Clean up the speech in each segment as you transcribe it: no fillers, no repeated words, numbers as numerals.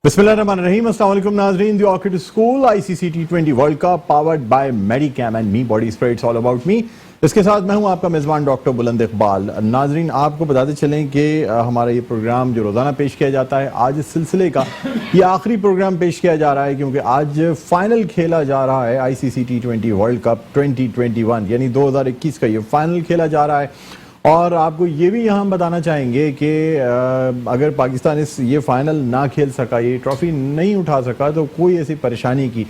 बिस्मिल्लाहिर्रहमानिर्रहीम, अस्सलाम वालेकुम नाज़रीन। The orchid school ICC T20 world cup powered by Medicam and me body spray, it's all about मी। इसके साथ मैं हूं आपका मेज़बान डॉक्टर बुलंद इकबाल। नाज़रीन, आपको बताते चलें कि हमारा ये प्रोग्राम जो रोज़ाना पेश किया जाता है, आज इस सिलसिले का ये आखिरी प्रोग्राम पेश किया जा रहा है क्योंकि आज फाइनल खेला जा रहा है ICC T20 वर्ल्ड कप 2021, यानी 2021 का ये फाइनल खेला जा रहा है। और आपको ये भी यहाँ बताना चाहेंगे कि अगर पाकिस्तान ये फाइनल ना खेल सका, ये ट्रॉफी नहीं उठा सका, तो कोई ऐसी परेशानी की,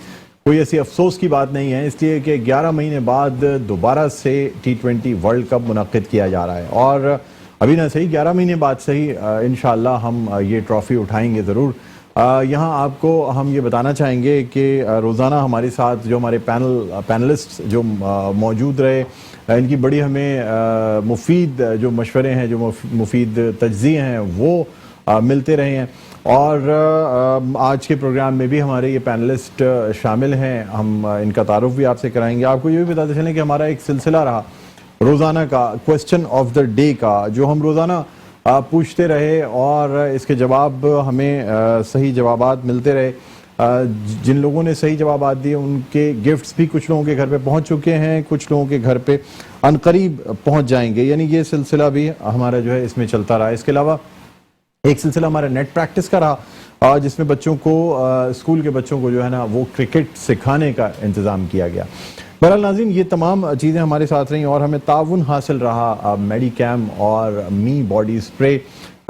कोई ऐसी अफसोस की बात नहीं है, इसलिए कि 11 महीने बाद दोबारा से T20 वर्ल्ड कप मुनक्किद किया जा रहा है। और अभी ना सही 11 महीने बाद सही इंशाअल्लाह हम ये ट्रॉफ़ी उठाएंगे ज़रूर। यहाँ आपको हम ये बताना चाहेंगे कि रोज़ाना हमारे साथ जो हमारे पैनलिस्ट जो मौजूद रहे, इनकी बड़ी हमें मुफीद जो मशवरे हैं, जो मुफीद तज्ज़िये हैं, वो मिलते रहे हैं। और आज के प्रोग्राम में भी हमारे ये पैनलिस्ट शामिल हैं। हम इनका तारुफ भी आपसे कराएंगे। आपको ये भी बताते चलें कि हमारा एक सिलसिला रहा रोज़ाना का, क्वेश्चन ऑफ द डे का, जो हम रोज़ाना पूछते रहे और इसके जवाब हमें सही जवाबात मिलते रहे। जिन लोगों ने सही जवाबात दिए उनके गिफ्ट्स भी कुछ लोगों के घर पे पहुंच चुके हैं, कुछ लोगों के घर पे अनकरीब पहुंच जाएंगे, यानी ये सिलसिला भी हमारा जो है इसमें चलता रहा। इसके अलावा एक सिलसिला हमारा नेट प्रैक्टिस का रहा, जिसमें बच्चों को स्कूल के बच्चों को जो है ना वो क्रिकेट सिखाने का इंतज़ाम किया गया। बहरहाल नाज़रीन, ये तमाम चीज़ें हमारे साथ रहीं और हमें ताउन हासिल रहा मेडिकैम और मी बॉडी स्प्रे।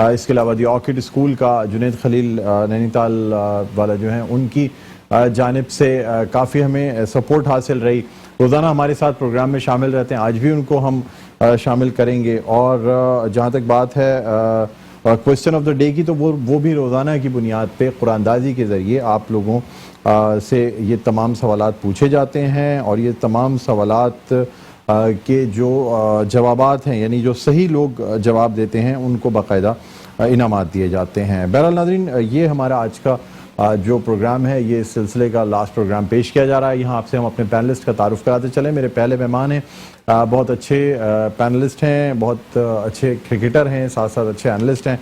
इसके अलावा दी ऑर्किड स्कूल का जुनैद खलील नैनीताल वाला जो है उनकी जानिब से काफ़ी हमें सपोर्ट हासिल रही। रोज़ाना हमारे साथ प्रोग्राम में शामिल रहते हैं, आज भी उनको हम शामिल करेंगे। और जहाँ तक बात है क्वेश्चन ऑफ द डे की, तो वो भी रोज़ाना की बुनियाद पे कुरानदाजी के ज़रिए आप लोगों से ये तमाम सवालात पूछे जाते हैं और ये तमाम सवालात के जो जवाबात हैं, यानी जो सही लोग जवाब देते हैं, उनको बाकायदा इनामात दिए जाते हैं। बहरहाल नाज़रीन, ये हमारा आज का जो प्रोग्राम है, ये इस सिलसिले का लास्ट प्रोग्राम पेश किया जा रहा है। यहाँ आपसे हम अपने पैनलिस्ट का तारुफ कराते चले। मेरे पहले मेहमान हैं, बहुत अच्छे पैनलिस्ट हैं, बहुत अच्छे क्रिकेटर हैं, साथ साथ अच्छे एनालिस्ट हैं,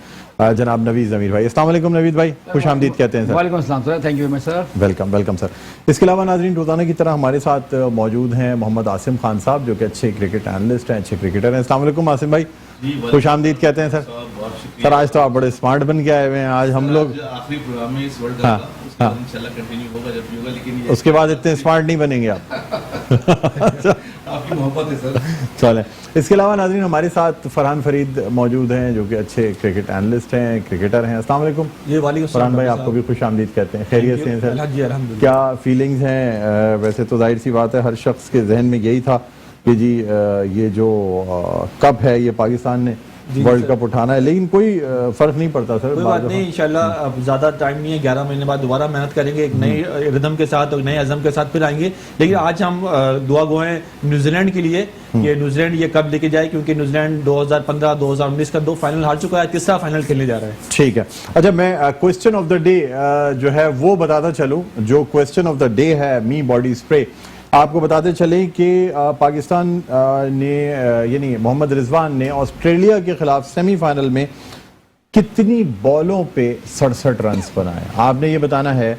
जनाब नवीद ज़मीर भाई। अस्सलाम वालेकुम नवीद भाई, खुश आमदीद कहते हैं सर। वालेकुम अस्सलाम sir, thank you very much sir. Welcome welcome sir. इसके अलावा नाज़रीन, रोज़ाना की तरह हमारे साथ मौजूद हैं मोहम्मद आसिम खान साहब, जो कि अच्छे क्रिकेट एनालिस्ट हैं, अच्छे क्रिकेटर हैं। अस्सलाम वालेकुम आसिम भाई, खुश आमदीद कहते हैं सर। सर आज तो आप बड़े स्मार्ट बन के आए हुए हैं। आज हम लोग आखिरी प्रोग्राम में इस वर्ल्ड कप का, इंशाल्लाह कंटिन्यू होगा जब भी होगा, लेकिन उसके बाद इतने स्मार्ट नहीं बनेंगे आप। आपकी मोहब्बत है सर। चलें। इसके अलावा नाज़रीन, हमारे साथ फरहान फरीद मौजूद हैं, जो कि अच्छे क्रिकेट एनालिस्ट हैं, क्रिकेटर हैं। अस्सलाम वालेकुम। जी वालेकुम फरहान भाई, आपको भी खुश आमदीद कहते हैं। खैरियत से हैं सर? जी अल्हम्दुलिल्लाह। क्या फीलिंग्स हैं? वैसे तो जाहिर सी बात है, हर शख्स के जहन में यही था कि जी ये जो कप है ये पाकिस्तान ने वर्ल्ड कप उठाना है, लेकिन कोई फर्क नहीं पड़ता सर। कोई बात नहीं, इंशाल्लाह अब ज़्यादा टाइम नहीं है, 11 महीने बाद दोबारा मेहनत करेंगे, एक नई रिदम के साथ और नए अज़म के साथ फिर आएंगे। लेकिन आज हम दुआ गो हैं न्यूजीलैंड के लिए कि न्यूजीलैंड ये कब लेके जाए, क्योंकि न्यूजीलैंड 2015 2019 का 2 फाइनल हार चुका है, तीसरा फाइनल खेलने जा रहा है। ठीक है। अच्छा, मैं क्वेश्चन ऑफ द डे जो है वो बताता चलूँ। जो क्वेश्चन ऑफ द डे है मी बॉडी स्प्रे, आपको बताते चले कि पाकिस्तान ने यानी मोहम्मद रिजवान ने ऑस्ट्रेलिया के खिलाफ सेमीफाइनल में कितनी बॉलों पे 67 रन्स बनाए। आपने ये बताना है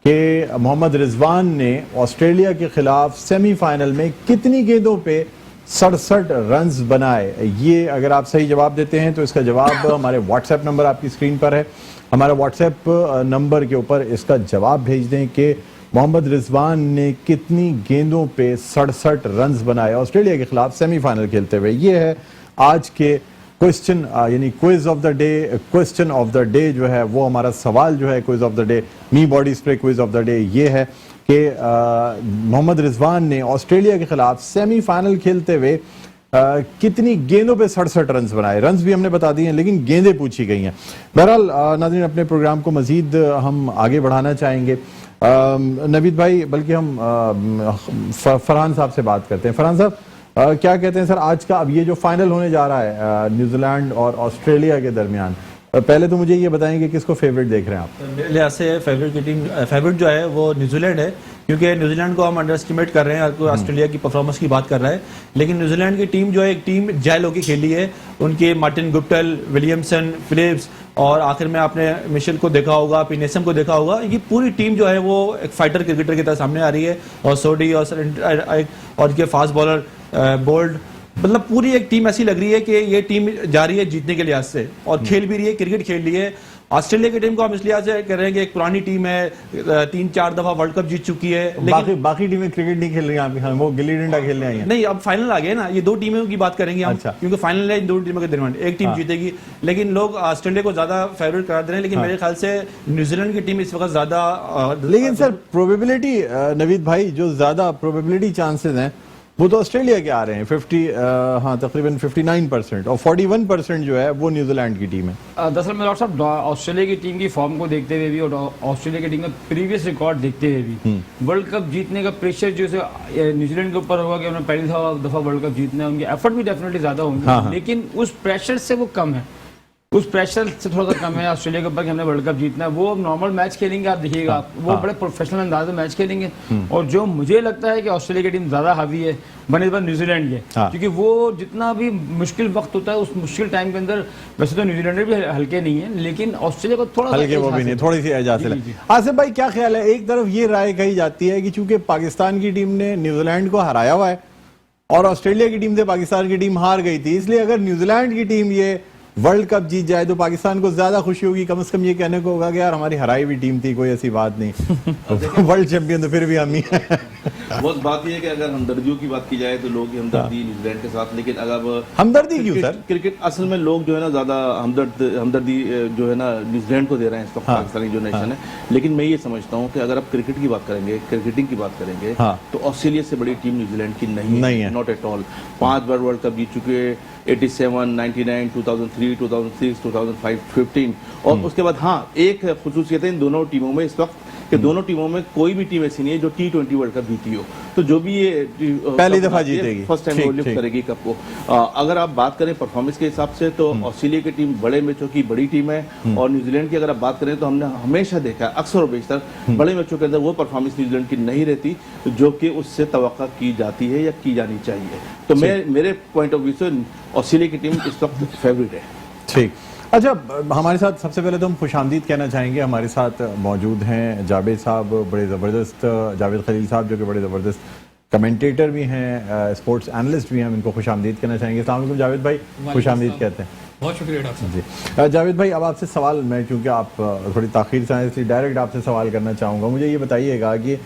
कि मोहम्मद रिजवान ने ऑस्ट्रेलिया के खिलाफ सेमीफाइनल में कितनी गेंदों पे 67 रन्स बनाए। ये अगर आप सही जवाब देते हैं तो इसका जवाब हमारे व्हाट्सएप नंबर आपकी स्क्रीन पर है, हमारा व्हाट्सएप नंबर के ऊपर इसका जवाब भेज दें कि मोहम्मद रिजवान ने कितनी गेंदों पे 67 रन्स बनाए ऑस्ट्रेलिया के खिलाफ सेमीफाइनल खेलते हुए। ये है आज के क्वेश्चन यानी quiz of the day. Question of the day जो है वो हमारा सवाल जो है quiz of the day, me body spray quiz of the day, ये है कि मोहम्मद रिजवान ने ऑस्ट्रेलिया के खिलाफ सेमीफाइनल खेलते हुए कितनी गेंदों पे 67 रन्स बनाए। रन्स भी हमने बता दिए हैं, लेकिन गेंदें पूछी गई हैं। बहरहाल नाज़रीन, अपने प्रोग्राम को मजीद हम आगे बढ़ाना चाहेंगे। नवीद भाई, बल्कि हम फरहान साहब से बात करते हैं। फरहान साहब, क्या कहते हैं सर आज का, अब ये जो फाइनल होने जा रहा है न्यूजीलैंड और ऑस्ट्रेलिया के दरमियान, पहले तो मुझे ये बताएं कि किसको फेवरेट देख रहे हैं आप? मेरे लिहाज से फेवरेट की टीम, फेवरेट जो है वो न्यूजीलैंड है, क्योंकि न्यूजीलैंड को हम अंडर एस्टिमेट कर रहे हैं और कोई ऑस्ट्रेलिया की परफॉर्मेंस की बात कर रहा है, लेकिन न्यूजीलैंड की टीम जो है एक टीम जैल होकर खेली है। उनके मार्टिन गुप्टिल, विलियमसन, फिलिप्स और आखिर में आपने मिशेल को देखा होगा, पिनेसम को देखा होगा। ये पूरी टीम जो है वो एक फाइटर क्रिकेटर की तरह सामने आ रही है। और सोडी और इनके फास्ट बॉलर बोल्ड, मतलब पूरी एक टीम ऐसी लग रही है कि ये टीम जा रही है जीतने के लिहाज से और खेल भी रही है, क्रिकेट खेल रही है। ऑस्ट्रेलिया की टीम को हम इस लिहाज से कह रहे हैं कि एक पुरानी टीम है, 3-4 दफा वर्ल्ड कप जीत चुकी है, लेकिन बाकी टीमें क्रिकेट नहीं खेल रही हैं, हाँ, वो गिल्ली डंडा खेलने आई हैं। नहीं, अब फाइनल आ गए ना, ये दो टीमों की बात करेंगे हम। अच्छा। क्योंकि फाइनल है इन दो टीमों के दरमियान, एक टीम जीतेगी, लेकिन लोग ऑस्ट्रेलिया को ज्यादा फेवरेट करार दे रहे हैं, लेकिन मेरे ख्याल से न्यूजीलैंड की टीम इस वक्त ज्यादा लेकिन सर प्रोबेबिलिटी, नवीद भाई, जो ज्यादा प्रोबेबिलिटी चांसेस हैं वो तो ऑस्ट्रेलिया के आ रहे हैं 50, तकरीबन 59% और 41% जो है वो न्यूजीलैंड की टीम है। दरअसल मैं डॉक्टर साहब ऑस्ट्रेलिया की टीम की फॉर्म को देखते हुए भी और ऑस्ट्रेलिया की टीम का प्रीवियस रिकॉर्ड देखते हुए भी वर्ल्ड कप जीतने का प्रेशर जो है न्यूजीलैंड के ऊपर होगा कि उन्होंने पहली दफा वर्ल्ड कप जीतना है, उनके एफर्ट भी डेफिनेटली ज्यादा होंगे, लेकिन उस प्रेशर से वो कम है, उस प्रेशर से थोड़ा सा कम है ऑस्ट्रेलिया के ऊपर कि हमने वर्ल्ड कप जीतना है। वो नॉर्मल मैच खेलेंगे, आप देखिएगा वो बड़े प्रोफेशनल अंदाज में मैच खेलेंगे। और जो मुझे लगता है कि ऑस्ट्रेलिया की टीम ज्यादा हावी है बनस्बत न्यूजीलैंड के, क्योंकि वो जितना भी मुश्किल वक्त होता है उस मुश्किल टाइम के अंदर, वैसे तो न्यूजीलैंड भी हल्के नहीं है, लेकिन ऑस्ट्रेलिया को थोड़ा हल्के वो भी नहीं, थोड़ी सी एज हासिल है। आसिफ भाई क्या ख्याल है, एक तरफ ये राय कही जाती है कि चूंकि पाकिस्तान की टीम ने न्यूजीलैंड को हराया हुआ है और ऑस्ट्रेलिया की टीम से पाकिस्तान की टीम हार गई थी, इसलिए अगर न्यूजीलैंड की टीम ये वर्ल्ड कप जीत जाए तो पाकिस्तान को ज्यादा खुशी होगी, कम से कम ये कहने को होगा कि यार हमारी हराई हुई टीम थी, कोई ऐसी बात नहीं वर्ल्ड चैंपियन तो फिर भी हम ही हैं। वो बात ये है कि अगर हमदर्दियों की बात की जाए तो लोग हमदर्दी न्यूजीलैंड के साथ, लेकिन अगर हमदर्दी क्यों सर? क्रिकेट असल में लोग जो है ना ज्यादा हमदर्दी जो है ना न्यूजीलैंड को दे रहे हैं इस वक्त, पाकिस्तानी जो नेशन है। लेकिन मैं ये समझता हूँ कि अगर आप क्रिकेट की बात करेंगे, क्रिकेटिंग की बात करेंगे, तो ऑस्ट्रेलिया से बड़ी टीम न्यूजीलैंड की नहीं है, नॉट एट ऑल। 5 बार वर्ल्ड कप जीत चुके, 87, 99, 2003, 2006, 2005, 15 और उसके बाद हाँ एक खुसूसियत है इन दोनों टीमों में इस वक्त कि दोनों टीमों में कोई भी टीम ऐसी नहीं है जो T20 वर्ल्ड कप जीती हो। तो जो भी ये पहली दफा जीतेगी, फर्स्ट टाइम वो लिफ्ट करेगी कप को। अगर आप बात करें परफॉर्मेंस के हिसाब से तो ऑस्ट्रेलिया की टीम बड़े मैचों की बड़ी टीम है और न्यूजीलैंड की अगर आप बात करें तो हमने हमेशा देखा है अक्सर और बेशतर बड़े मैचों के अंदर वो परफॉर्मेंस न्यूजीलैंड की नहीं रहती जो कि उससे तवक्का की जाती है या की जानी चाहिए। तो मेरे पॉइंट ऑफ व्यू से ऑस्ट्रेलिया की टीम इस वक्त फेवरेट है। ठीक, अच्छा हमारे साथ सबसे पहले तो हम खुशामदीद कहना चाहेंगे, हमारे साथ मौजूद हैं जावेद साहब, बड़े ज़बरदस्त जावेद खलील साहब जो कि बड़े ज़बरदस्त कमेंटेटर भी हैं, स्पोर्ट्स एनालिस्ट भी हैं, हम इनको खुशामदीद कहना चाहेंगे। अस्सलाम वालेकुम जावेद भाई, खुशामदीद कहते हैं। बहुत शुक्रिया डॉक्टर साहब जी। जावेद भाई अब आपसे सवाल, मैं क्योंकि आप थोड़ी ताख़ीर से आए इसलिए डायरेक्ट आपसे सवाल करना चाहूँगा। मुझे ये बताइएगा कि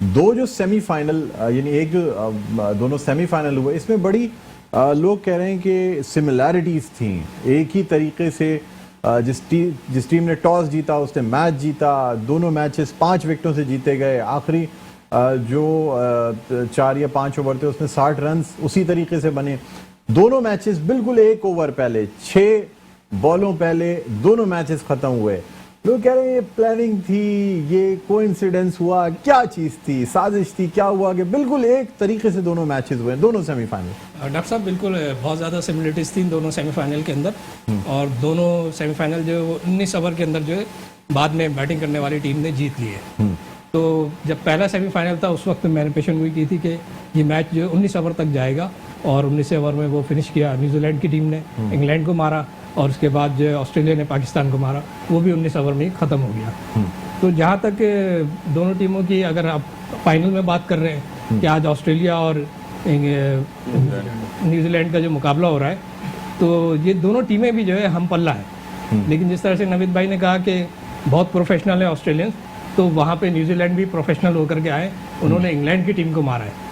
दो जो सेमीफाइनल यानी एक जो दोनों सेमीफाइनल हुए इसमें बड़ी लोग कह रहे हैं कि सिमिलैरिटीज़ थी, एक ही तरीके से जिस टीम ने टॉस जीता उसने मैच जीता, दोनों मैचेस 5 विकेटों से जीते गए, आखिरी जो 4 या 5 ओवर थे उसमें 60 रन उसी तरीके से बने, दोनों मैचेस बिल्कुल 1 ओवर पहले 6 बॉलों पहले दोनों मैचेस खत्म हुए। लोग कह रहे हैं ये प्लानिंग थी, ये कोइंसिडेंस हुआ, क्या चीज़ थी, साजिश थी, क्या हुआ कि बिल्कुल एक तरीके से दोनों मैचेस हुए, दोनों सेमीफाइनल? डॉक्टर साहब बिल्कुल बहुत ज़्यादा सिमिलरिटीज़ थी दोनों सेमीफाइनल के अंदर, और दोनों सेमीफाइनल जो 19 ओवर के अंदर जो है बाद में बैटिंग करने वाली टीम ने जीत ली है। तो जब पहला सेमीफाइनल था उस वक्त मैंने पेशन गोई की थी कि ये मैच जो 19 ओवर तक जाएगा, और 19 ओवर में वो फिनिश किया। न्यूजीलैंड की टीम ने इंग्लैंड को मारा और उसके बाद जो ऑस्ट्रेलिया ने पाकिस्तान को मारा, वो भी 19 ओवर में ही ख़त्म हो गया। तो जहाँ तक दोनों टीमों की अगर आप फाइनल में बात कर रहे हैं कि आज ऑस्ट्रेलिया और न्यूजीलैंड का जो मुकाबला हो रहा है, तो ये दोनों टीमें भी जो है हम पल्ला है। लेकिन जिस तरह से नवीद भाई ने कहा कि बहुत प्रोफेशनल है ऑस्ट्रेलियंस, तो वहाँ पे न्यूजीलैंड भी प्रोफेशनल होकर के आए, उन्होंने इंग्लैंड की टीम को मारा है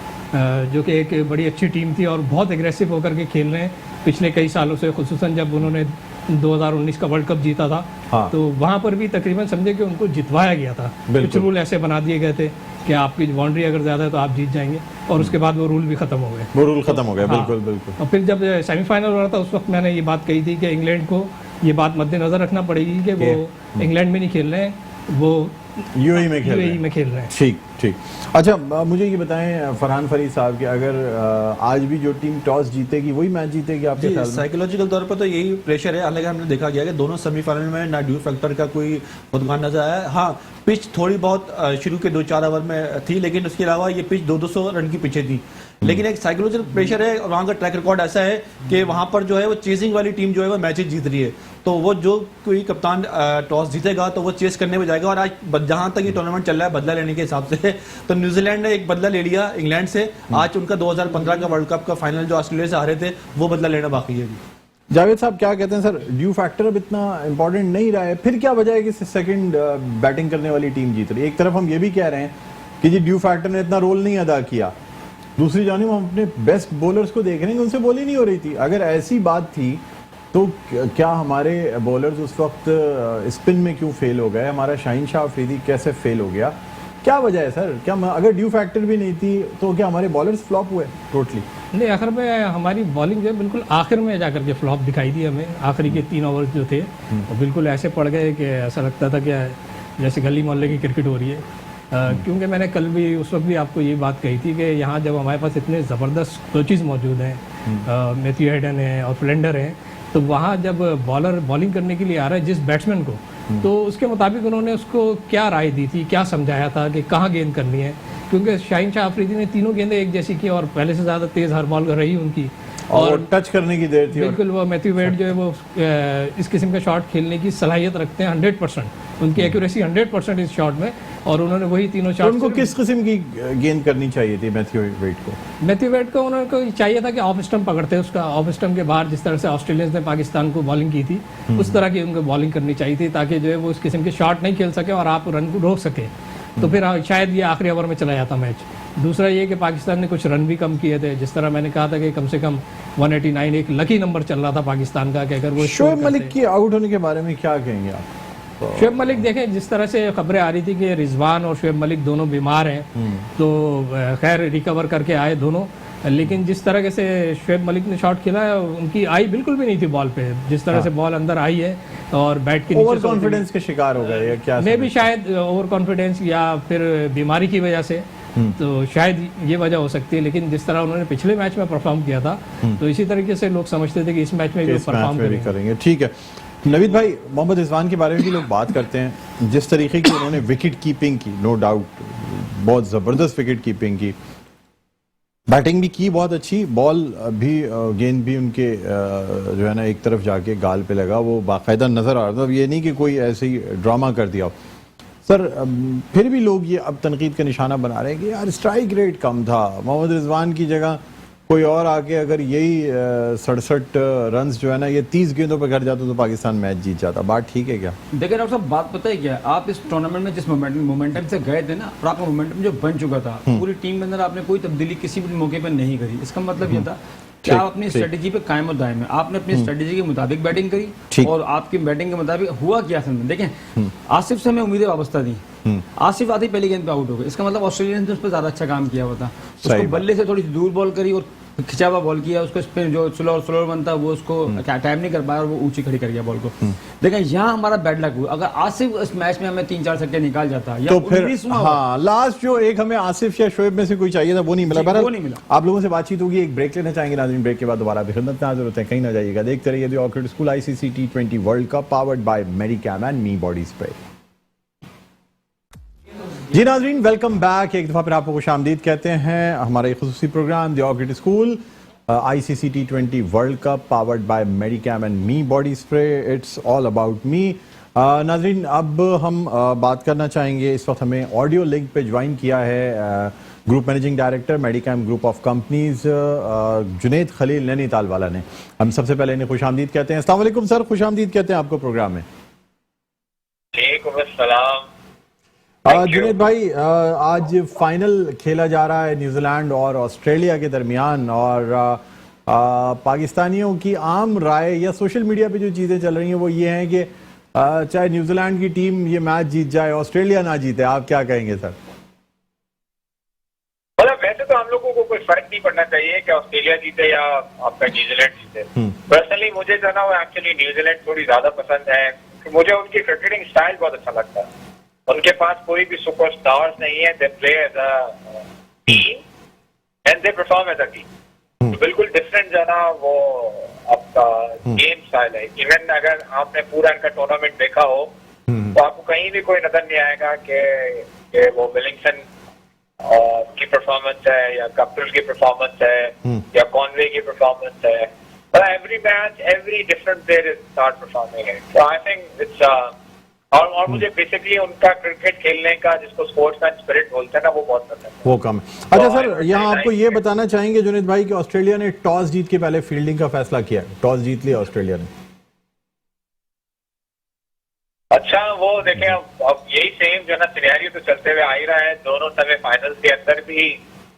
जो कि एक बड़ी अच्छी टीम थी और बहुत एग्रेसिव होकर के खेल रहे हैं पिछले कई सालों से, खुसूसन जब उन्होंने 2019 का वर्ल्ड कप जीता था। हाँ। तो वहाँ पर भी तकरीबन समझे कि उनको जितवाया गया था, कुछ रूल ऐसे बना दिए गए थे कि आपकी बाउंड्री अगर ज़्यादा है तो आप जीत जाएंगे, और उसके बाद वो रूल भी ख़त्म हो गए। वो रूल ख़त्म हो गया। हाँ। बिल्कुल बिल्कुल। और फिर जब सेमीफाइनल हो रहा था उस वक्त मैंने ये बात कही थी कि इंग्लैंड को ये बात मद्देनज़र रखना पड़ेगी कि वो इंग्लैंड में नहीं खेल रहे हैं, वो यूएई में खेल रहे यूएई हैं। में खेल रहे हैं। ठीक ठीक। अच्छा मुझे ये बताएं फरहान फरीद साहब कि अगर आज भी जो टीम टॉस जीतेगी वही मैच जीतेगी आपके ख्याल में? साइकोलॉजिकल तौर पर तो यही प्रेशर है। हालांकि हमने देखा गया कि दोनों सेमीफाइनल में ना ड्यू फैक्टर का कोई उद्गान नजर आया। हाँ, पिच थोड़ी बहुत शुरू के 2-4 ओवर में थी, लेकिन उसके अलावा ये पिच 200 रन की पिछे थी। लेकिन एक साइकोलॉजिकल प्रेशर है और वहाँ का ट्रैक रिकॉर्ड ऐसा है कि वहाँ पर जो है वो चेसिंग वाली टीम जो है वो मैचेस जीत रही है। तो वो जो कोई कप्तान टॉस जीतेगा तो वो चेस करने में जाएगा। और आज जहां तक ये टूर्नामेंट चल रहा है बदला लेने के हिसाब से, तो न्यूजीलैंड ने एक बदला ले लिया इंग्लैंड से। आज उनका 2015 का वर्ल्ड कप का फाइनल जो ऑस्ट्रेलिया से हारे थे वो बदला लेना बाकी है। जावेद साहब क्या कहते हैं सर, ड्यू फैक्टर अब इतना इंपॉर्टेंट नहीं रहा है, फिर क्या वजह है कि सेकंड बैटिंग करने वाली टीम जीत रही है? एक तरफ हम ये भी कह रहे हैं कि जी ड्यू फैक्टर ने इतना रोल नहीं अदा किया, दूसरी जानिब हम अपने बेस्ट बॉलर्स को देख रहे हैं कि उनसे बॉलिंग नहीं हो रही थी। अगर ऐसी बात थी तो क्या हमारे बॉलर्स उस वक्त स्पिन में क्यों फेल हो गए? हमारा शाहीन शाह अफरीदी कैसे फेल हो गया? क्या वजह है सर? क्या अगर ड्यू फैक्टर भी नहीं थी तो क्या हमारे बॉलर्स फ्लॉप हुए टोटली? नहीं, आखिर में हमारी बॉलिंग जो है बिल्कुल आखिर में जाकर के फ्लॉप दिखाई दी हमें। आखिरी के 3 ओवर जो थे वो बिल्कुल ऐसे पड़ गए कि ऐसा लगता था कि जैसे गली मोहल्ले की क्रिकेट हो रही है। क्योंकि मैंने कल भी उस वक्त भी आपको ये बात कही थी कि यहाँ जब हमारे पास इतने ज़बरदस्त कोचेज़ मौजूद हैं, मैथ्यू हेडन है और फ्लेंडर हैं, तो वहाँ जब बॉलर बॉलिंग करने के लिए आ रहा है जिस बैट्समैन को, तो उसके मुताबिक उन्होंने उसको क्या राय दी थी, क्या समझाया था कि कहाँ गेंद करनी है। क्योंकि शाहीन शाह अफरीदी ने तीनों गेंदें एक जैसी की और पहले से ज़्यादा तेज़ हर बॉल रही उनकी, और टच करने की देर थी। बिल्कुल वो मैथ्यू वेड जो है वो इस किस्म का शॉट खेलने की सलाहियत रखते हैं 100%, उनकी एक्यूरेसी 100% इस शॉट में, और उन्होंने वही तीनों शॉट। उनको किस किस्म की गेंद करनी चाहिए थी मैथ्यू वेड को? मैथ्यू वेड को उनको चाहिए था कि ऑफ स्टंप पकड़ते उसका, ऑफ स्टंप के बाहर जिस तरह से ऑस्ट्रेलियंस ने पाकिस्तान को बॉलिंग की थी उस तरह की उनको बॉलिंग करनी चाहिए थी, ताकि जो है वो इस किस्म के शॉट नहीं खेल सके और आप रन को रोक सके। तो फिर शायद ये आखिरी ओवर में चला जाता मैच। दूसरा ये कि पाकिस्तान ने कुछ रन भी कम किए थे, जिस तरह मैंने कहा था कि कम से कम 189 एक लकी नंबर चल रहा था पाकिस्तान का कि अगर वो शोएब मलिक की आउट होने के बारे में क्या कहेंगे आप? शोएब मलिक देखें, जिस तरह से खबरें आ रही थी कि रिजवान और शोएब मलिक दोनों बीमार हैं, तो खैर रिकवर करके आए दोनों, लेकिन जिस तरह से शोएब मलिक ने शॉट खेला है उनकी आई बिल्कुल भी नहीं थी बॉल पे, जिस तरह से बॉल अंदर आई है और बैट के नीचे ओवर कॉन्फिडेंस के शिकार हो गए या क्या? मैं भी शायद ओवर कॉन्फिडेंस या फिर बीमारी की वजह से, तो शायद ये वजह हो सकती है। लेकिन जिस तरह उन्होंने पिछले मैच में परफॉर्म किया था, तो इसी तरीके से लोग समझते थे कि इस मैच में भी परफॉर्म करेंगे। ठीक है नवीद भाई, मोहम्मद रिजवान के बारे में भी लोग बात करते हैं, जिस तरीके की उन्होंने विकेट कीपिंग की, नो डाउट बहुत जबरदस्त विकेट कीपिंग की, बैटिंग भी की बहुत अच्छी, बॉल भी गेंद भी उनके जो है ना एक तरफ जाके गाल पे लगा, वो बाकायदा नजर आ रहा था। ये नहीं कि कोई ऐसे ही ड्रामा कर दिया सर। फिर भी लोग ये अब तनकीद का निशाना बना रहे हैं कि यार स्ट्राइक रेट कम था, मोहम्मद रिजवान की जगह कोई और आके अगर यही 67 रन्स जो है ना ये 30 गेंदों पे कर जाता तो पाकिस्तान मैच जीत जाता। बात ठीक है क्या? देखिए डॉक्टर साहब, बात पता है क्या, आप इस टूर्नामेंट में जिस मोमेंटम से गए थे ना, और आपका मोमेंटम जो बन चुका था, पूरी टीम के अंदर आपने कोई तब्दीली किसी भी मौके पर नहीं करी। इसका मतलब ये था कि आप अपनी स्ट्रेटेजी पे कायम और दायम है, आपने अपनी स्ट्रेटेजी के मुताबिक बैटिंग करी और आपकी बैटिंग के मुताबिक हुआ क्या असल में। देखें, आसिफ से हमें उम्मीदें वाबस्ता थी, आसिफ आती पहली गेंद पे आउट हो गए, इसका मतलब ऑस्ट्रेलिया ने उस पर ज्यादा अच्छा काम किया हुआ था। उसको बल्ले से थोड़ी दूर बॉल करी और खिंचा हुआ बॉल किया, उसको स्पिन जो स्लोअर बनता वो उसको टाइम नहीं कर पाया और वो ऊंची खड़ी कर गया बॉल को। देखें यहाँ हमारा बैड लक हुआ, अगर आसिफ इस मैच में हमें 3-4 छक्के निकाल जाता या तो फिर हाँ, लास्ट जो एक हमें आसिफ या शोएब में से कोई चाहिए था वो नहीं मिला। वो नहीं मिला। आप लोगों से बातचीत होगी, एक ब्रेक लेना चाहेंगे नाज़रीन, ब्रेक के बाद दोबारा भी खिदमत में हाजिर होते हैं, कहीं ना जाइएगा। देखते रहिए the orchid school ICC T20 world cup powered by Medicam and me body spray. जी नाज़रीन, वेलकम बैक। एक दफ़ा फिर आपको खुशामदीद कहते हैं हमारा खुसूसी program the orchid school ICC T20 world cup powered by Medicam and me body spray, it's all about me. नाज़रीन, अब हम बात करना चाहेंगे, इस वक्त हमें ऑडियो लिंक पे ज्वाइन किया है group managing director Medicam group of companies Junaid Khalil Nainital वाला ने। हम सबसे पहले इन्हें खुशामदीद कहते हैं। अस्सलाम वालेकुम सर, खुशामदीद कहते हैं आपको प्रोग्राम में। जुनैद भाई, आज फाइनल खेला जा रहा है न्यूजीलैंड और ऑस्ट्रेलिया के दरमियान, और पाकिस्तानियों की आम राय या सोशल मीडिया पे जो चीज़ें चल रही हैं वो ये हैं कि चाहे न्यूजीलैंड की टीम ये मैच जीत जाए, ऑस्ट्रेलिया ना जीते, आप क्या कहेंगे सर? मतलब वैसे तो हम लोगों को कोई फर्क नहीं पड़ना चाहिए कि ऑस्ट्रेलिया जीते या आपका न्यूजीलैंड जीते। पर्सनली मुझे जो ना वो एक्चुअली न्यूजीलैंड थोड़ी ज्यादा पसंद है, मुझे उनकी क्रिकेटिंग स्टाइल बहुत अच्छा लगता है। उनके पास कोई भी सुपरस्टार्स नहीं है, they play as a team and they perform as a team. तो बिल्कुल डिफरेंट जो है ना वो आपका गेम स्टाइल है। इवन अगर आपने पूरा इनका टूर्नामेंट देखा हो तो आपको कहीं भी कोई नजर नहीं आएगा कि वो विलिंगटन की परफॉर्मेंस है या कपिल की परफॉर्मेंस है या कॉनवे की परफॉर्मेंस है। But every match, every different player is start performing it. So I think it's और मुझे बेसिकली उनका क्रिकेट खेलने का जिसको स्पोर्ट्समैन स्पिरिट बोलते हैं ना वो बहुत पसंद है। वो कम है। अच्छा सर, यहाँ आपको ये बताना चाहेंगे जुनेद भाई कि ऑस्ट्रेलिया ने टॉस जीत के पहले फील्डिंग का फैसला किया। टॉस जीत लिया ऑस्ट्रेलिया ने। अच्छा वो देखें अब यही सेम जो है ना सिनेरियो तो चलते हुए आ ही रहा है दोनों सेमीफाइनल्स के अंदर भी।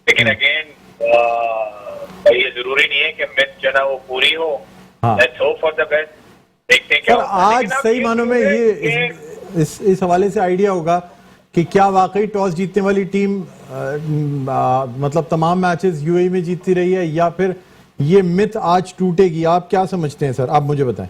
लेकिन अगेन ये जरूरी नहीं है कि मैच जो है ना वो पूरी हो। Let's hope for the best. देखते हैं क्या सर आज सही मानों में ये इस हवाले से आइडिया होगा कि क्या वाकई टॉस जीतने वाली टीम मतलब तमाम मैचेस यूएई में जीतती रही है या फिर ये मिथ आज टूटेगी? आप क्या समझते हैं सर, आप मुझे बताएं।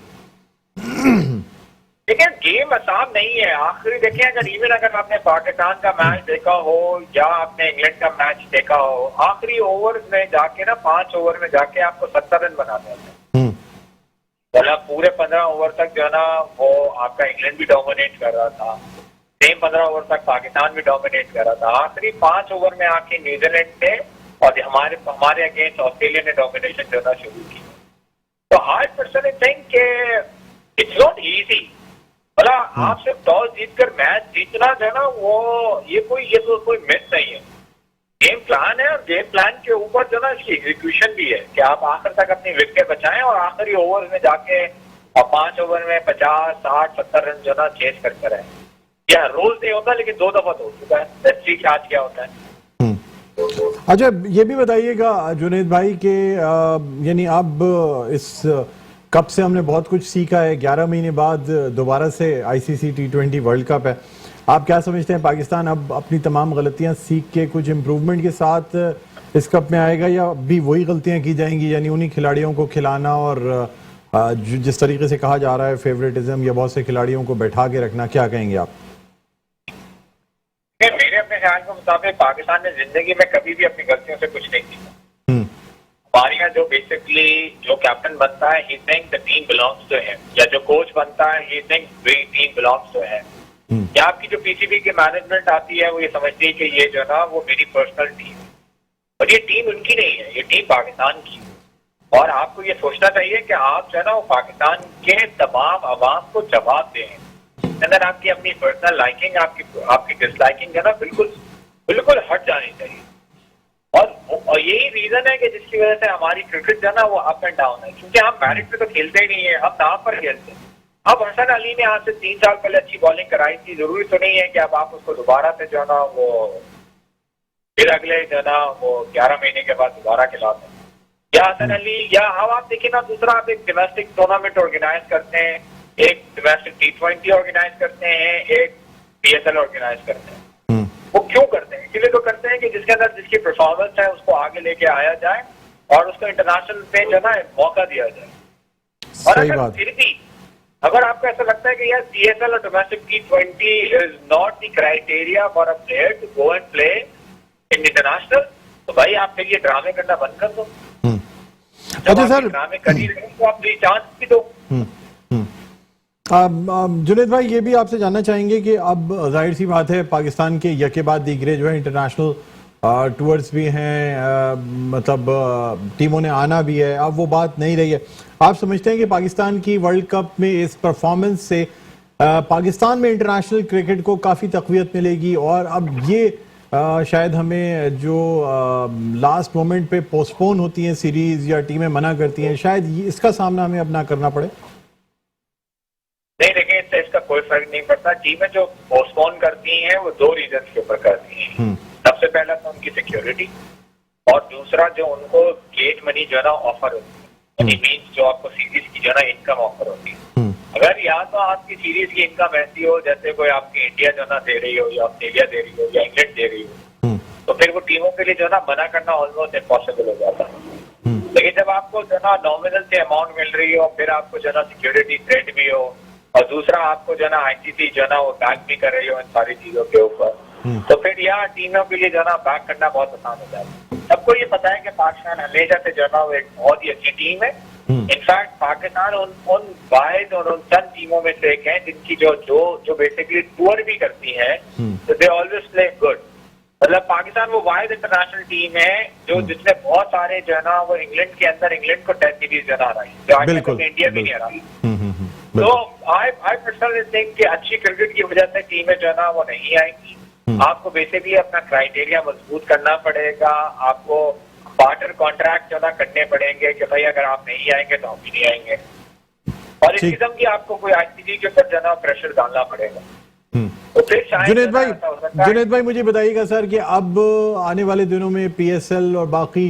देखिए गेम आसान नहीं है। आखिरी देखें अगर आपने पाकिस्तान का मैच देखा हो या आपने इंग्लैंड का मैच देखा हो, आखिरी ओवर में जाके ना 5 ओवर में जाके आपको 70 रन बनाने होते हैं। मतलब पूरे 15 ओवर तक जो है ना वो आपका इंग्लैंड भी डोमिनेट कर रहा था, सेम 15 ओवर तक पाकिस्तान भी डोमिनेट कर रहा था। आखिरी 5 ओवर में आके न्यूजीलैंड ने और हमारे अगेंस्ट ऑस्ट्रेलिया ने डोमिनेशन देना शुरू की। तो I personally think it's not easy. भला आप सिर्फ टॉस जीतकर मैच जीतना जो है ना वो ये तो कोई मिथ नहीं है। गेम प्लान है और गेम प्लान के ऊपर जो ना इसकी एग्जीक्यूशन भी है कि आप आखिर तक अपनी विकेट बचाएं और आखिरी ओवर में जाके और 5 ओवर में 50, 60, 70 रन जो ना चेज करते रहे। यह रोज नहीं होता लेकिन 2 दफा तो हो चुका है। लेट्स सी आज क्या होता है। अच्छा ये भी बताइएगा जुनेद भाई के यानी अब इस कप से हमने बहुत कुछ सीखा है। 11 महीने बाद दोबारा से आईसीसी T20 वर्ल्ड कप है। आप क्या समझते हैं पाकिस्तान अब अपनी तमाम गलतियां सीख के कुछ इम्प्रूवमेंट के साथ इस कप में आएगा या भी वही गलतियां की जाएंगी, यानी उन्हीं खिलाड़ियों को खिलाना और जिस तरीके से कहा जा रहा है फेवरेटिज्म या बहुत से खिलाड़ियों को बैठा के रखना? क्या कहेंगे आप? मेरे अपने ख्याल के मुताबिक पाकिस्तान ने जिंदगी में कभी भी अपनी गलतियों से कुछ नहीं सीखा। हमारे यहाँ जो बेसिकली जो कैप्टन बनता है he think the team belongs to him, या जो कोच बनता है he think the team belongs to him. या आपकी जो पीसीबी की मैनेजमेंट आती है वो ये समझती है कि ये जो है ना वो मेरी पर्सनल टीम है, और ये टीम उनकी नहीं है, ये टीम पाकिस्तान की है। और आपको ये सोचना चाहिए कि आप जो है ना वो पाकिस्तान के तमाम आवाम को जवाब दें। अंदर आपकी अपनी पर्सनल लाइकिंग आपकी डिसलाइकिंग है ना बिल्कुल हट जानी चाहिए। और यही रीजन है कि जिसकी वजह से हमारी क्रिकेट जो है ना वो अप एंड डाउन है, क्योंकि हम मैरिट पे तो खेलते ही नहीं है, हम नाम पर खेलते हैं। अब हसन अली ने आज से 3 साल पहले अच्छी बॉलिंग कराई थी, जरूरी तो नहीं है कि अब आप उसको दोबारा से जो है ना वो फिर अगले जो है ना वो 11 महीने के बाद दोबारा खिलाते हैं। या हसन अली या अब आप देखिए ना दूसरा आप एक डोमेस्टिक टूर्नामेंट ऑर्गेनाइज करते हैं, एक डोमेस्टिक T20 ऑर्गेनाइज करते हैं, एक PSL ऑर्गेनाइज करते हैं। वो क्यों करते हैं? इसलिए तो करते हैं कि जिसके अंदर जिसकी परफॉर्मेंस है उसको आगे लेके आया जाए और उसको इंटरनेशनल पे जो ना मौका दिया जाए। और अगर फिर भी अगर आपको ऐसा लगता है कि यार PSL और domestic T20 is not the criteria for a player to go and play in international, तो भाई आप फिर ये ड्रामे करना बंद कर दो। जब आप ड्रामे कर ही रहे तो आप प्लीज चांस भी दो। जुनेद भाई ये भी आपसे जानना चाहेंगे कि अब जाहिर सी बात है पाकिस्तान के यके बाद दीगरे जो है इंटरनेशनल टूर्स भी हैं, मतलब टीमों ने आना भी है, अब वो बात नहीं रही है। आप समझते हैं कि पाकिस्तान की वर्ल्ड कप में इस परफॉर्मेंस से पाकिस्तान में इंटरनेशनल क्रिकेट को काफ़ी तक़वियत मिलेगी और अब ये शायद हमें जो लास्ट मोमेंट पे पोस्टपोन होती हैं सीरीज या टीमें मना करती हैं, शायद इसका सामना हमें अब ना करना पड़े? नहीं देखिए इससे इसका कोई फर्क नहीं पड़ता। टीमें जो पोस्टपोन करती हैं वो 2 रीजन के ऊपर करती हैं। सबसे पहला तो उनकी सिक्योरिटी और दूसरा जो उनको गेट मनी जो है ना ऑफर होती है, यानी मीन्स जो आपको सीरीज की जो है ना इनकम ऑफर होती है। अगर या तो आपकी सीरीज की इनकम ऐसी हो जैसे कोई आपकी इंडिया जो ना दे रही हो या ऑस्ट्रेलिया दे रही हो या इंग्लैंड दे रही हो, तो फिर वो टीमों के लिए जो है ना मना करना ऑलमोस्ट इम्पॉसिबल हो जाता है। लेकिन जब आपको जो है ना नॉमिनल से अमाउंट मिल रही हो, फिर आपको जो है ना सिक्योरिटी थ्रेट भी हो और दूसरा आपको जो है ना आईसीसी जो है ना वो बैक भी कर रही हो इन सारी चीजों के ऊपर, तो फिर यहाँ टीमों के लिए जो है ना बैक करना बहुत आसान हो जाता है। सबको ये पता है कि पाकिस्तान हमेशा से जो है ना वो एक बहुत ही अच्छी टीम है। इनफैक्ट पाकिस्तान उन वाहिद और उन चंद टीमों में से एक है जिनकी जो बेसिकली टूर भी करती है, तो दे ऑलवेज प्ले गुड। मतलब पाकिस्तान वो वाहिद इंटरनेशनल टीम है जो जिसने बहुत सारे जो है ना वो इंग्लैंड के अंदर इंग्लैंड को टेस्ट सीरीज जो है ना हराई, जो आज तक इंडिया भी नहीं हराई। तो आई पर्सनली थिंक कि अच्छी क्रिकेट की वजह से टीमें जो है ना वो नहीं आएंगी। आपको बेसिकली अपना क्राइटेरिया मजबूत करना पड़ेगा, आपको पार्टनर कॉन्ट्रैक्ट जो ना करने पड़ेंगे कि भाई अगर आप नहीं आएंगे तो हम भी नहीं आएंगे, और इस किस्म की आपको कोई आईसीसी के ऊपर जो ना प्रेशर डालना पड़ेगा। तो फिर जुनैद भाई मुझे बताइएगा सर कि अब आने वाले दिनों में पीएसएल और बाकी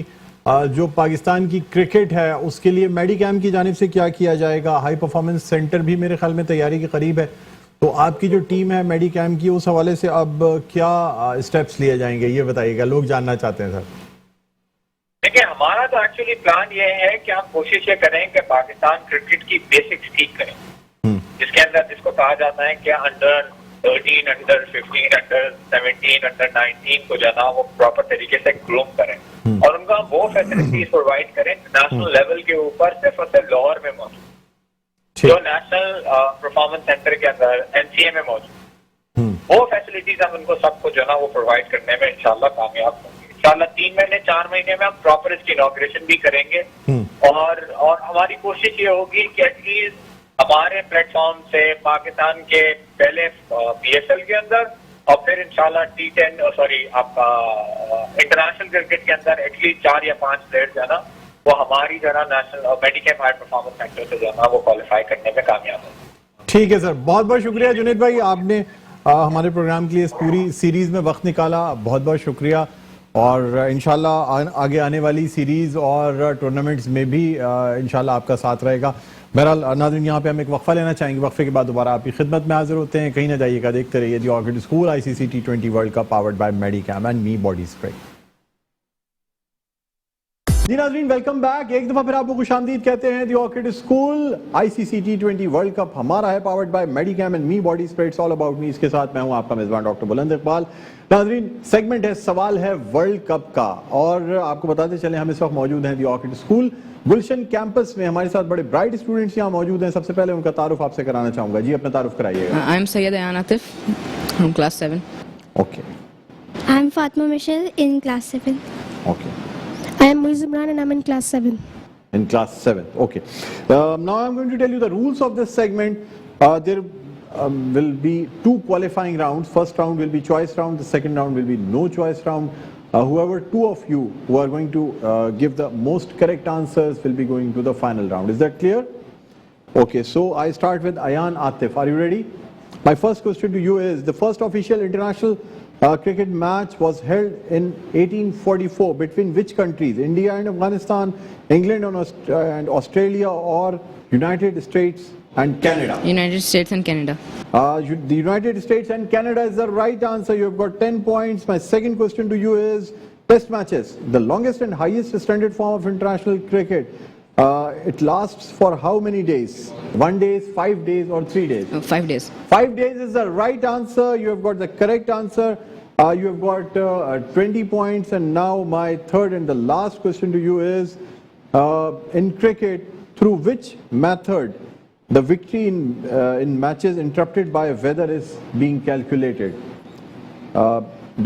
जो पाकिस्तान की क्रिकेट है उसके लिए मेडिकैम की जानिब से क्या किया जाएगा? हाई परफॉर्मेंस सेंटर भी मेरे ख्याल में तैयारी के करीब है, तो आपकी जो टीम है मेडिकैम की उस हवाले से अब क्या स्टेप्स लिए जाएंगे ये बताइएगा, लोग जानना चाहते हैं सर। देखिए हमारा तो एक्चुअली प्लान ये है कि हम कोशिश ये करें कि पाकिस्तान क्रिकेट की बेसिक्स ठीक करें, जिसके अंदर जिसको कहा जाता है कि अंडर 13, अंडर 15, अंडर 17, अंडर 19 को जो है ना वो प्रॉपर तरीके से ग्रूम करें और उनको हम वो फैसिलिटीज प्रोवाइड करें नेशनल लेवल के ऊपर सिर्फ और सिर्फ लाहौर में मौजूद, जो नेशनल परफॉर्मेंस सेंटर के अंदर एनसीए में मौजूद, वो फैसिलिटीज हम उनको सबको जो है ना वो प्रोवाइड करने में इंशाल्लाह कामयाब होंगे। इंशाल्लाह 3 महीने 4 महीने में हम प्रॉपर इसकी इनॉग्रेशन भी करेंगे और हमारी कोशिश ये होगी कि एटलीस्ट हमारे प्लेटफॉर्म से पाकिस्तान के पहले पीएसएल के अंदर और फिर इंशाल्लाह आपका इंटरनेशनल क्रिकेट के अंदर एटलीस्ट 4 या 5 प्लेयर्स जो है ना वो हमारी जो है ना नेशनल मेडिकैम हाई परफॉर्मेंस सेंटर से जो है ना वो क्वालिफाई करने में कामयाब हो। ठीक है सर, बहुत बहुत शुक्रिया जुनैद भाई, आपने हमारे प्रोग्राम के लिए इस पूरी सीरीज में वक्त निकाला, बहुत बहुत शुक्रिया। और इंशाल्लाह आगे आने वाली सीरीज और टूर्नामेंट्स में भी इंशाल्लाह आपका साथ रहेगा। बहरहाल नाज़रीन, यहाँ पे हम एक वक्फा लेना चाहेंगे, वक्फे के बाद दोबारा आपकी खिदमत में हाजिर होते हैं। कहीं ना जाइएगा, देखते रहिए the orchid school ICC T20 world cup powered by Medicam and me body spray. जी नाज़रीन, वेलकम बैक। एक दफा फिर आपको खुशामदीद कहते हैं। The orchid school ICC T20 world cup हमारा है, powered by Medicam and me body spray, it's all about मी। इसके साथ मैं हूं आपका मेजबान डॉक्टर बुलंद इकबाल। नाज़रीन, सेगमेंट है सवाल है वर्ल्ड कप का, और आपको बताते चले हम इस वक्त मौजूद हैं the orchid school Gulshan campus में। हमारे साथ बड़े ब्राइट स्टूडेंट्स यहाँ मौजूद हैं। सबसे पहले उनका तारुफ आपसे कराना चाहूंगा। जी, अपना तारुफ कराइएगा। I am Syed Ayan Atif from class 7. Okay. I am Fatma Michelle in class 7. Okay. I am Muiz Imran and I am in class 7. In class 7. Okay. Now I'm going to tell you the rules of this segment. There will be 2 qualifying rounds. First round will be choice round. The second round will be no choice round. Whoever 2 of you who are going to give the most correct answers will be going to the final round. Is that clear? Okay. So I start with Ayan Atif. Are you ready? My first question to you is, the first official international cricket match was held in 1844 between which countries? India and Afghanistan, England and Australia, or United States and Canada? United States and Canada. The United States and Canada is the right answer. You've got 10 points. My second question to you is, test matches, the longest and highest standard form of international cricket. It lasts for how many days? 1 day, 5 days, or 3 days? 5 days. 5 days is the right answer. You have got the correct answer. You have got 20 points. And now my third and the last question to you is, in cricket, through which method the victory in matches interrupted by weather is being calculated?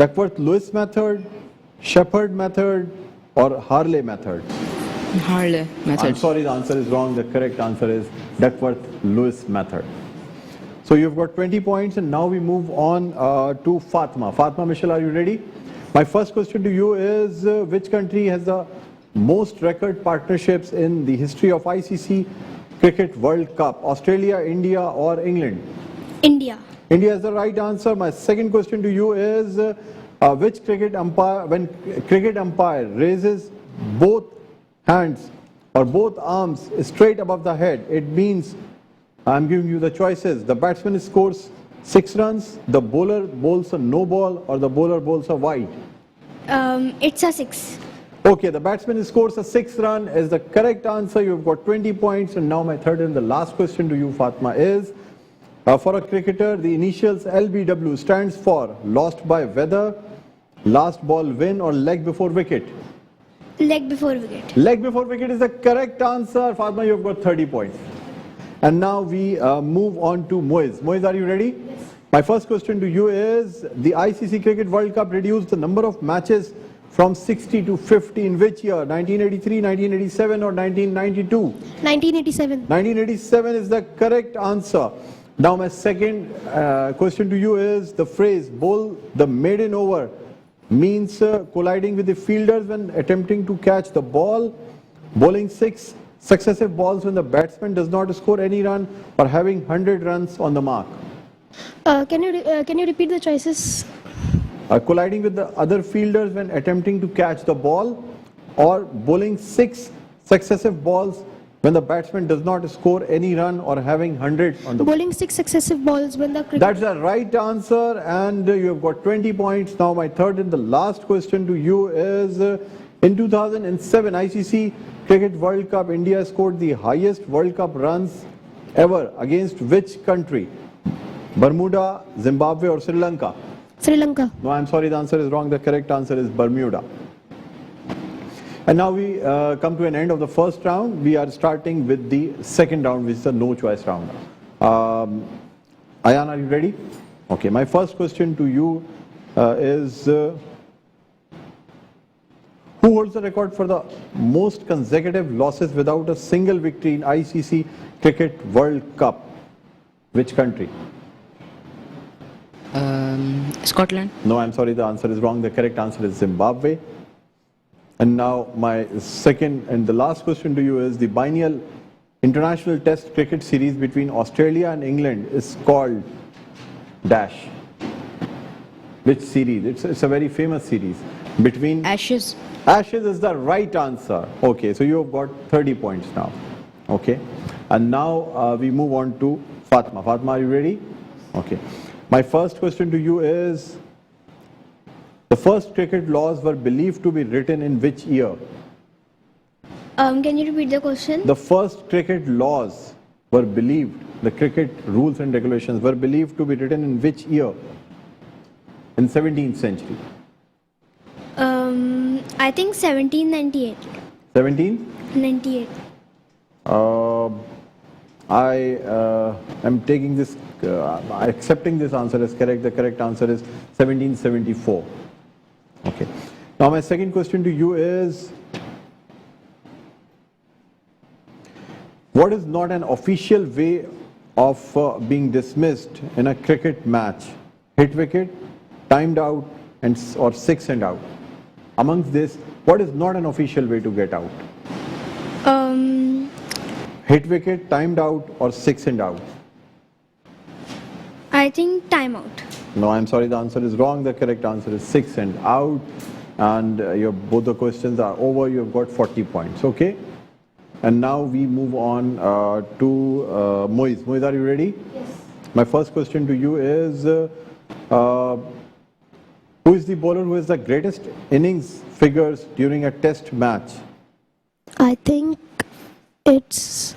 Duckworth-Lewis method, Shepherd method, or Harley method? Harley method. I'm sorry, the answer is wrong. The correct answer is Duckworth-Lewis method. So you've got 20 points, and now we move on to Fatma. Fatma Michelle, are you ready? My first question to you is, which country has the most record partnerships in the history of ICC Cricket World Cup? Australia, India, or England? India. India is the right answer. My second question to you is, which cricket umpire, when cricket umpire raises both hands or both arms straight above the head, it means, I'm giving you the choices, the batsman scores 6 runs, the bowler bowls a no ball, or the bowler bowls a wide? It's a 6. Okay, the batsman scores a 6 run is the correct answer. You've got 20 points. And now my third and the last question to you, Fatma, is, For a cricketer, the initials LBW stands for lost by weather, last ball win, or leg before wicket. Leg before wicket. Leg before wicket is the correct answer. Fatma, you've got 30 points. And now we move on to Moiz. Moiz, are you ready? Yes. My first question to you is, the ICC Cricket World Cup reduced the number of matches from 60 to 50 in which year? 1983, 1987 or 1992? 1987. 1987 is the correct answer. Now my second question to you is, the phrase bowl the maiden over means colliding with the fielders when attempting to catch the ball, bowling 6 successive balls when the batsman does not score any run, or having 100 runs on the mark. Can you repeat the choices? Colliding with the other fielders when attempting to catch the ball, or bowling 6 successive balls when the batsman does not score any run, or having 100 on the Bowling 6 successive balls when the cricket. That's the right answer, and you have got 20 points. Now my third and the last question to you is, in 2007 ICC Cricket World Cup, India scored the highest World Cup runs ever against which country? Bermuda, Zimbabwe or Sri Lanka? Sri Lanka. No, I'm sorry, the answer is wrong. The correct answer is Bermuda. And now we come to an end of the first round. We are starting with the second round, which is the no choice round. Ayan, are you ready? Okay, my first question to you is, who holds the record for the most consecutive losses without a single victory in ICC Cricket World Cup? Which country? Scotland. No, I'm sorry, the answer is wrong. The correct answer is Zimbabwe. And now my second and the last question to you is, the biennial international test cricket series between Australia and England is called dash. Which series? It's a very famous series. Between Ashes. Ashes is the right answer. Okay, so you have got 30 points now. Okay, and now we move on to Fatma. Fatma, are you ready? Okay. My first question to you is, the first cricket laws were believed to be written in which year? Can you repeat the question? The first cricket laws were believed, the cricket rules and regulations were believed to be written in which year? In 17th century. I think 1798. 1798. I am taking this, accepting this answer as correct. The correct answer is 1774. Okay. Now my second question to you is, what is not an official way of being dismissed in a cricket match? Hit wicket, timed out, or 6 and out. Amongst this, what is not an official way to get out? Hit wicket, timed out, or 6 and out? I think timeout. No, I'm sorry, the answer is wrong. The correct answer is 6 and out. And both the questions are over. You've got 40 points. Okay. And now we move on to Moiz. Moiz, are you ready? Yes. My first question to you is, who is the bowler who has the greatest innings figures during a test match? I think it's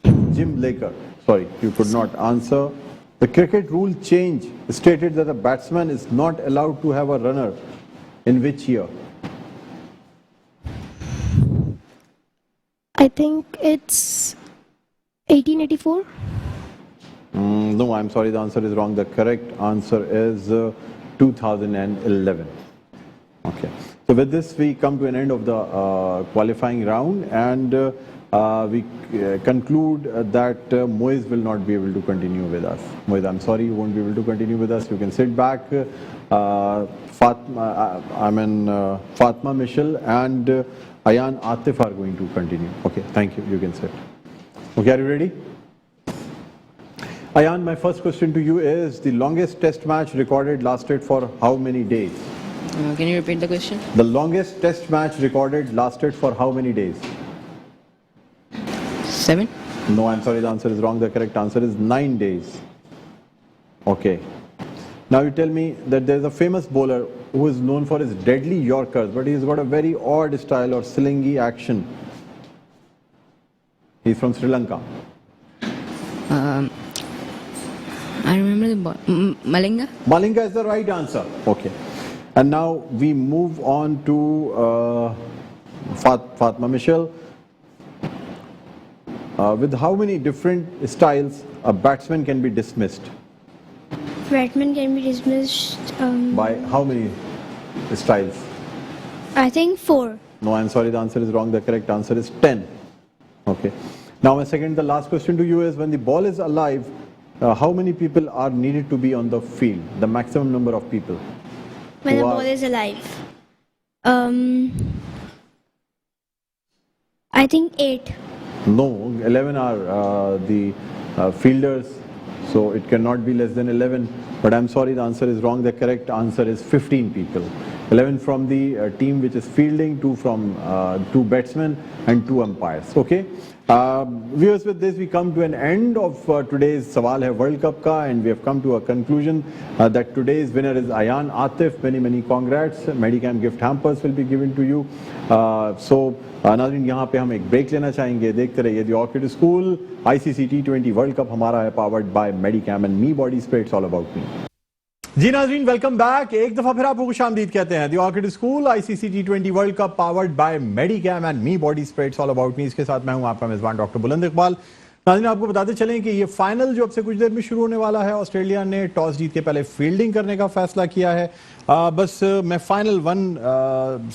Jim Laker. Sorry, you could not answer. The cricket rule change stated that a batsman is not allowed to have a runner. In which year? I think it's 1884. No, I'm sorry, the answer is wrong. The correct answer is 2011. Okay. So with this, we come to an end of the qualifying round, and we conclude that Moiz will not be able to continue with us. Moiz, I'm sorry, you won't be able to continue with us. You can sit back. Fatma Michelle and Ayan Atif are going to continue. Okay, thank you. You can sit. Okay, are you ready? Ayan, my first question to you is, the longest test match recorded lasted for how many days? Can you repeat the question? The longest test match recorded lasted for how many days? 7. No, I'm sorry, the answer is wrong. The correct answer is 9 days. Okay. Now you tell me that there's a famous bowler who is known for his deadly Yorkers, but he's got a very odd style or slingy action. He's from Sri Lanka. Malinga. Malinga is the right answer. Okay. And now we move on to Fatma Michelle. With how many different styles a batsman can be dismissed? Batsman can be dismissed. By how many styles? I think 4. No, I'm sorry, the answer is wrong. The correct answer is 10. Okay. Now, my second, the last question to you is, when the ball is alive, how many people are needed to be on the field? The maximum number of people. When the Who are- ball is alive. I think 8. No, 11 are the fielders, so it cannot be less than 11. But I'm sorry, the answer is wrong. The correct answer is 15 people. 11 from the team which is fielding, 2 from 2 batsmen and 2 umpires. Okay. Viewers, with this we come to an end of today's Sawal Hai World Cup ka, and we have come to a conclusion that today's winner is Ayan Atif. Many congrats. Medicam gift hampers will be given to you. नाज़रीन, यहाँ पे हम एक break लेना चाहेंगे. देखते रहिए the orchid school. ICC T20 world cup हमारा है, powered by Medicam and me body spray. It's all about me. जी नाज़रीन, वेलकम बैक. एक दफा फिर आपको खुशामदीद कहते हैं. The orchid school ICC T20 world cup powered by Medicam and me body spray. It's all about मी. इसके साथ मैं हूं आपका मेजबान डॉक्टर बुलंद इकबाल. नाज़रीन, आपको बताते चलें कि ये फाइनल जो अब से कुछ देर में शुरू होने वाला है, ऑस्ट्रेलिया ने टॉस जीत के पहले फील्डिंग करने का फैसला किया है. बस मैं फाइनल 1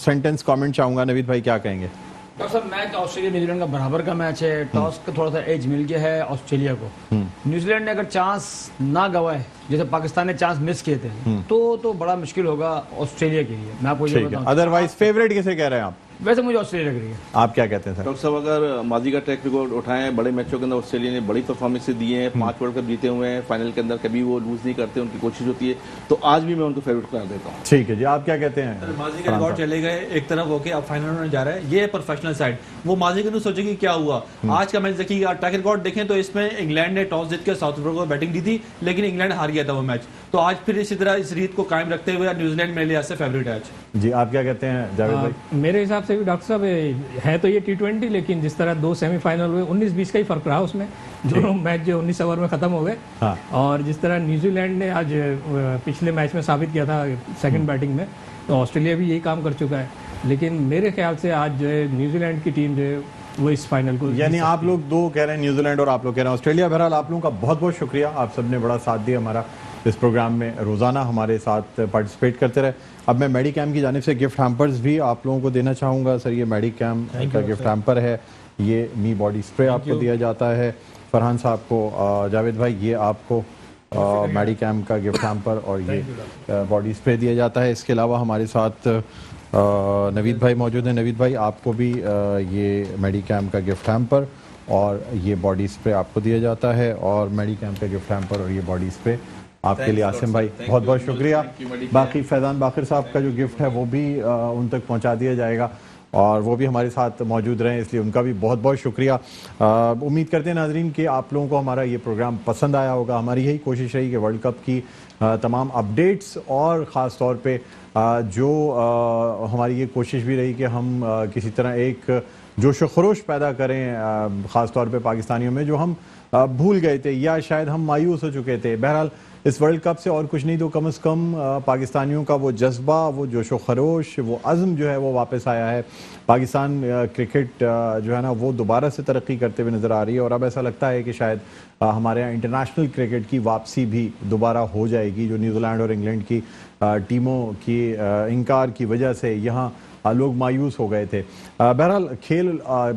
सेंटेंस कमेंट चाहूंगा. नवीद भाई, क्या कहेंगे? डॉक्टर साहब, मैच ऑस्ट्रेलिया न्यूजीलैंड का बराबर का मैच है. टॉस का थोड़ा सा एज मिल गया है ऑस्ट्रेलिया को. न्यूजीलैंड ने अगर चांस ना गवाए, जैसे पाकिस्तान ने चांस मिस किए थे, तो बड़ा मुश्किल होगा ऑस्ट्रेलिया के लिए. मैं आपको ये बताऊं, अदरवाइज फेवरेट किसे कह रहे हैं आप? वैसे मुझे ऑस्ट्रेलिया लग रही है. आप क्या कहते हैं सर? डॉक्टर साहब, अगर माजी का ट्रैक रिकॉर्ड उठाएं, बड़े मैचों के अंदर ऑस्ट्रेलिया ने बड़ी परफॉर्मेंस दिए हैं. 5 वर्ल्ड कप जीते हुए हैं. फाइनल के अंदर कभी वो लूज नहीं करते, उनकी कोशिश होती है. तो आज भी मैं उनको फेवरेट करार देता हूँ. ठीक है जी, आप क्या कहते हैं? माजी के रिकॉर्ड चले गए एक तरफ होके, अब फाइनल होने जा रहा है. ये प्रोफेशनल साइड, वो माजी के नहीं सोचेगी क्या हुआ. आज का मैच देखिए, ट्रैक रिकॉर्ड देखें तो इसमें इंग्लैंड ने टॉस जीत के साउथ अफ्रीका को बैटिंग दी थी, लेकिन इंग्लैंड हार गया था वो मैच. तो आज फिर इसी तरह इस रीत को कायम रखते हुए न्यूजीलैंड मेरे लिए ऐसे फेवरेट है आज. जी, आप क्या कहते हैं जावेद भाई? मेरे हिसाब से भी डॉक्टर साहब है तो ये T20, लेकिन जिस तरह 2 सेमीफाइनल हुए, 19-20 का ही फर्क रहा उसमें. दोनों मैच जो 19 ओवर में खत्म हो गए. हाँ. और जिस तरह न्यूजीलैंड ने आज पिछले मैच में साबित किया था सेकंड बैटिंग में, तो ऑस्ट्रेलिया भी यही काम कर चुका है. लेकिन मेरे ख्याल से आज जो है न्यूजीलैंड की टीम जो है वो इस फाइनल को, यानी आप लोग 2 कह रहे हैं न्यूजीलैंड और आप लोग कह रहे हैं ऑस्ट्रेलिया. बहरहाल आप लोगों का बहुत बहुत शुक्रिया. आप सबने बड़ा साथ दिया हमारा इस प्रोग्राम में, रोज़ाना हमारे साथ पार्टिसिपेट करते रहे. अब मैं मेडिकैम की जानिब से गिफ्ट हैम्पर्स भी आप लोगों को देना चाहूँगा. सर, ये मेडिकैम का गिफ्ट हैम्पर है. ये मी बॉडी स्प्रे आपको दिया जाता है. फरहान साहब को, जावेद भाई, ये आपको मेडिकैम का गिफ्ट हैम्पर और ये बॉडी स्प्रे दिया जाता है. इसके अलावा हमारे साथ नवीद भाई मौजूद हैं. नवीद भाई, आपको भी ये मेडिकैम का गिफ्ट हैम्पर और ये बॉडी स्प्रे आपको दिया जाता है. और मेडिकैम का गिफ्ट हैम्पर और ये बॉडी स्प्रे आपके लिए आसिम भाई, बहुत बहुत शुक्रिया. बाकी फैज़ान बाकर साहब का जो गिफ्ट है वो भी उन तक पहुंचा दिया जाएगा, और वो भी हमारे साथ मौजूद रहे, इसलिए उनका भी बहुत बहुत शुक्रिया. उम्मीद करते हैं नाजरीन कि आप लोगों को हमारा ये प्रोग्राम पसंद आया होगा. हमारी यही कोशिश रही कि वर्ल्ड कप की तमाम अपडेट्स, और ख़ास तौर पे जो हमारी ये कोशिश भी रही कि हम किसी तरह एक जोश व खरोश पैदा करें, ख़ास तौर पे पाकिस्तानियों में, जो हम भूल गए थे या शायद हम मायूस हो चुके थे. बहरहाल इस वर्ल्ड कप से और कुछ नहीं तो कम से कम पाकिस्तानियों का वो जज्बा, वो जोश व खरोश, वो अज़्म जो है वो वापस आया है. पाकिस्तान क्रिकेट जो है ना वो दोबारा से तरक्की करते हुए नज़र आ रही है, और अब ऐसा लगता है कि शायद हमारे यहाँ इंटरनेशनल क्रिकेट की वापसी भी दोबारा हो जाएगी. जो न्यूजीलैंड और इंग्लैंड की टीमों की इनकार की वजह से यहाँ लोग मायूस हो गए थे. बहरहाल खेल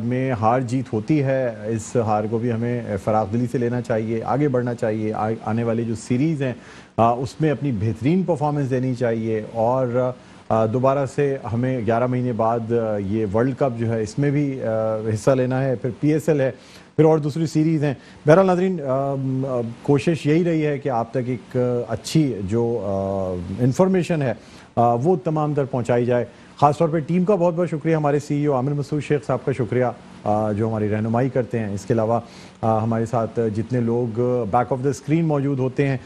में हार जीत होती है. इस हार को भी हमें फराख दिली से लेना चाहिए, आगे बढ़ना चाहिए. आने वाली जो सीरीज़ हैं उसमें अपनी बेहतरीन परफॉर्मेंस देनी चाहिए, और दोबारा से हमें 11 महीने बाद ये वर्ल्ड कप जो है इसमें भी हिस्सा लेना है. फिर PSL है, फिर और दूसरी सीरीज़ हैं. बहरहाल नाज़रीन, कोशिश यही रही है कि आप तक एक अच्छी जो इंफॉर्मेशन है वो तमाम तर पहुँचाई जाए. ख़ासतौर पे टीम का बहुत बहुत शुक्रिया. हमारे CEO आमिर मसूद शेख साहब का शुक्रिया जो हमारी रहनुमाई करते हैं. इसके अलावा हमारे साथ जितने लोग बैक ऑफ द स्क्रीन मौजूद होते हैं,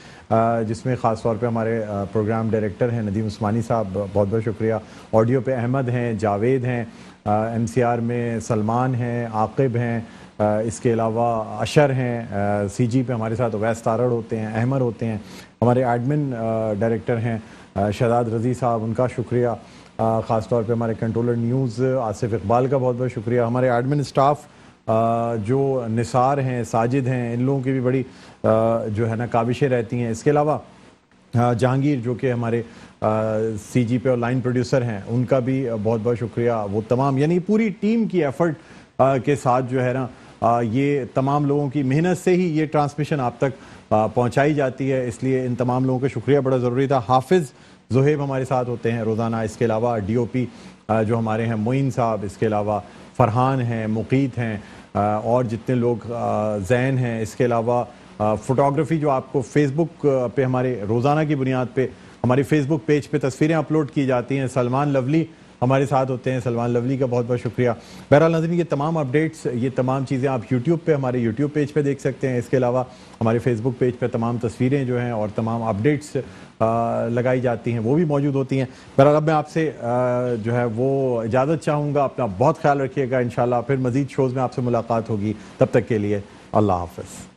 जिसमें ख़ास तौर पे हमारे प्रोग्राम डायरेक्टर हैं नदीम उस्मानी साहब, बहुत बहुत शुक्रिया. ऑडियो पे अहमद हैं, जावेद हैं, MCR में सलमान हैं, आकिब हैं, इसके अलावा अशर हैं, सीजी पे हमारे साथ अवैस तारड़ होते हैं, अहमर होते हैं, हमारे एडमिन डायरेक्टर हैं शहजाद रज़ी साहब, उनका शुक्रिया। ख़ास तौर पे हमारे कंट्रोलर न्यूज़ आसिफ इकबाल का बहुत बहुत शुक्रिया। हमारे एडमिन स्टाफ जो निसार हैं, साजिद हैं, इन लोगों की भी बड़ी जो है ना काबिशें रहती हैं। इसके अलावा जहांगीर जो कि हमारे सीजी पे और लाइन प्रोड्यूसर हैं, उनका भी बहुत बहुत शुक्रिया। वो तमाम यानी पूरी टीम की एफर्ट के साथ जो है ना ये तमाम लोगों की मेहनत से ही ये ट्रांसमिशन आप तक पहुंचाई जाती है, इसलिए इन तमाम लोगों का शुक्रिया बड़ा ज़रूरी था। हाफिज़ ज़ुहैब हमारे साथ होते हैं रोज़ाना, इसके अलावा डीओपी जो हमारे हैं मोइन साहब, इसके अलावा फ़रहान हैं, मुक़ीत हैं और जितने लोग ज़ैन हैं। इसके अलावा फ़ोटोग्राफ़ी जो आपको फ़ेसबुक पे हमारे रोज़ाना की बुनियाद पे हमारी फ़ेसबुक पेज पे तस्वीरें अपलोड की जाती हैं, सलमान लवली हमारे साथ होते हैं, सलमान लवली का बहुत बहुत शुक्रिया। बहरहाल नाज़रीन, ये तमाम अपडेट्स, ये तमाम चीज़ें आप यूट्यूब पे हमारे यूट्यूब पेज पे देख सकते हैं। इसके अलावा हमारे फेसबुक पेज पे तमाम तस्वीरें जो हैं और तमाम अपडेट्स लगाई जाती हैं, वो भी मौजूद होती हैं। बहरहाल अब मैं आपसे जो है वो इजाज़त चाहूँगा। अपना बहुत ख्याल रखिएगा। इंशाल्लाह फिर मज़ीद शोज़ में आपसे मुलाकात होगी। तब तक के लिए अल्लाह हाफ़िज़।